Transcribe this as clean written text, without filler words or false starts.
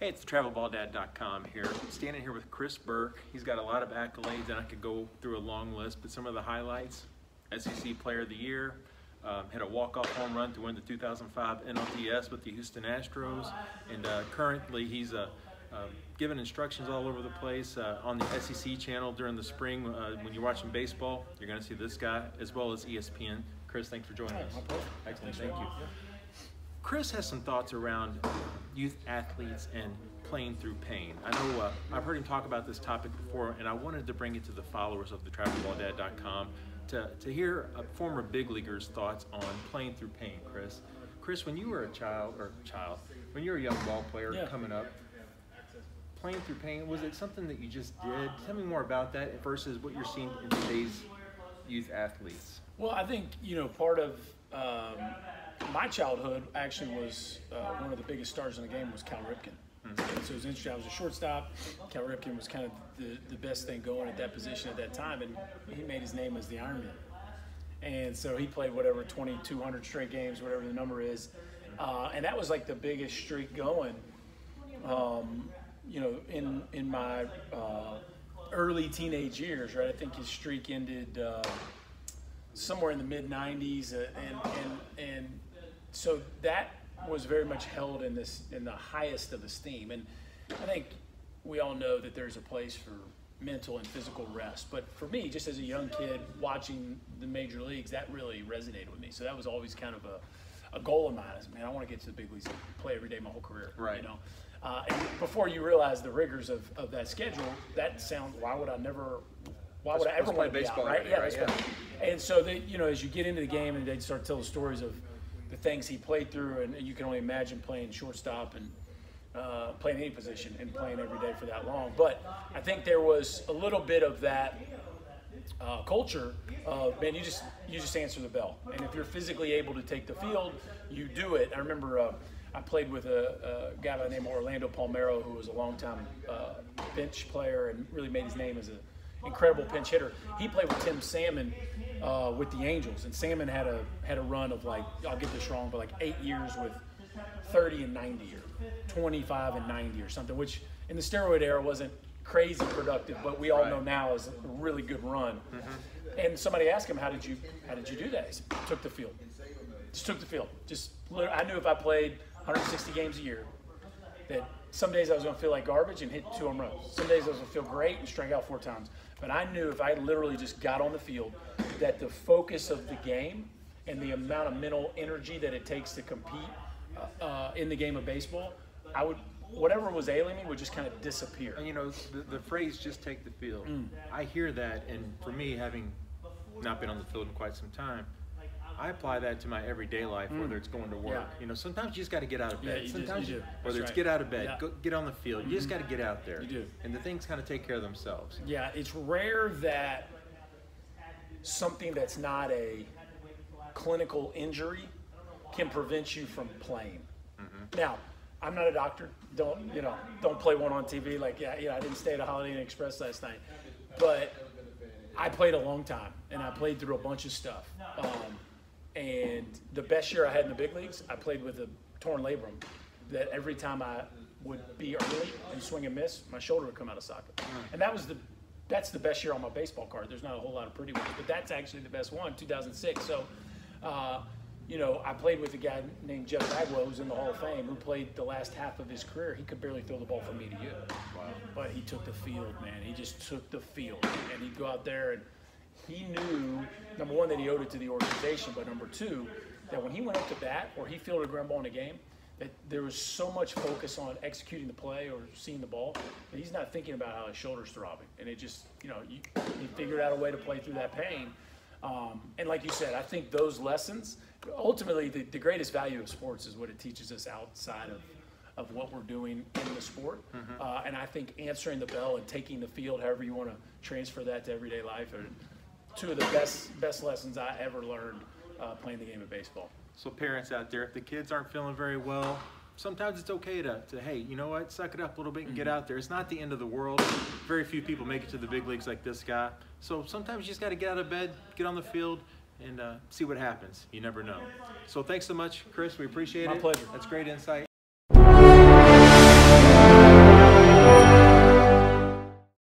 Hey, it's travelballdad.com here. I'm standing here with Chris Burke. He's got a lot of accolades, and I could go through a long list, but some of the highlights: SEC Player of the Year, had a walk-off home run to win the 2005 NLDS with the Houston Astros, and currently he's giving instructions all over the place on the SEC channel during the spring. When you're watching baseball, you're going to see this guy, as well as ESPN. Chris, thanks for joining us. Excellent, thank you. Chris has some thoughts around youth athletes and playing through pain. I know I've heard him talk about this topic before, and I wanted to bring it to the followers of the travelballdad.com to hear a former big leaguer's thoughts on playing through pain. Chris, when you were when you were a young ball player coming up, playing through pain, was it something that you just did? Tell me more about that versus what you're seeing in today's youth athletes. Well, I think, part of my childhood actually was one of the biggest stars in the game was Cal Ripken. And so it was interesting. I was a shortstop. Cal Ripken was kind of the best thing going at that position at that time, and he made his name as the Iron Man. And so he played whatever 2,200 straight games, whatever the number is, and that was like the biggest streak going. In my early teenage years, right? I think his streak ended somewhere in the mid 90s, and so that was very much held in the highest of esteem. And I think we all know that there's a place for mental and physical rest, but for me, just as a young kid watching the major leagues, that really resonated with me. So that was always kind of a goal of mine. Man, I want to get to the big leagues and play every day my whole career. Right. And before you realize the rigors of that schedule, that sounds, why would I ever want to be out, right? Yeah. And so as you get into the game and they start to tell the stories of the things he played through, and you can only imagine playing shortstop and playing any position and playing every day for that long. But I think there was a little bit of that culture of, man, you just answer the bell, and if you're physically able to take the field, you do it. I remember I played with a guy by the name of Orlando Palmero, who was a longtime bench player and really made his name as an incredible pinch hitter. He played with Tim Salmon with the Angels, and Salmon had a run of, like, I'll get this wrong, but like 8 years with 30 and 90 or 25 and 90 or something, which in the steroid era wasn't crazy productive, but we all know now is a really good run. And somebody asked him, how did you do that? He said, took the field. Just took the field. I knew if I played 160 games a year, that some days I was going to feel like garbage and hit 2 home runs. Some days I was going to feel great and strike out 4 times. But I knew if I literally just got on the field, that the focus of the game and the amount of mental energy that it takes to compete in the game of baseball, whatever was ailing me would just kind of disappear. And the phrase "just take the field," I hear that, and for me, having not been on the field in quite some time, I apply that to my everyday life, whether it's going to work. Sometimes you just got to get out of bed. Sometimes whether it's get out of bed, go, get on the field. You just got to get out there. You do. And the things kind of take care of themselves. Yeah, it's rare that something that's not a clinical injury can prevent you from playing. Now, I'm not a doctor. Don't play one on TV like, I didn't stay at a Holiday Inn Express last night. But I played a long time, and I played through a bunch of stuff. And the best year I had in the big leagues, I played with a torn labrum that every time I would be early and swing and miss, my shoulder would come out of socket. And that's the best year on my baseball card. There's not a whole lot of pretty ones, but that's actually the best one, 2006. So, I played with a guy named Jeff Bagwell, who's in the Hall of Fame, who played the last half of his career. He could barely throw the ball from me to you. Wow. But he took the field, man. He just took the field. And he'd go out there, and he knew, number one, that he owed it to the organization, but number two, that when he went up to bat or he fielded a ground ball in a game, that there was so much focus on executing the play or seeing the ball that he's not thinking about how his shoulder's throbbing. And it just, he figured out a way to play through that pain. And like you said, I think those lessons, ultimately the greatest value of sports is what it teaches us outside of what we're doing in the sport. And I think answering the bell and taking the field, however you want to transfer that to everyday life, are 2 of the best lessons I ever learned playing the game of baseball. So parents out there, if the kids aren't feeling very well, sometimes it's okay to hey, you know what, suck it up a little bit and get out there. It's not the end of the world. Very few people make it to the big leagues like this guy. So sometimes you just got to get out of bed, get on the field, and see what happens. You never know. So thanks so much, Chris. We appreciate it. My pleasure. That's great insight.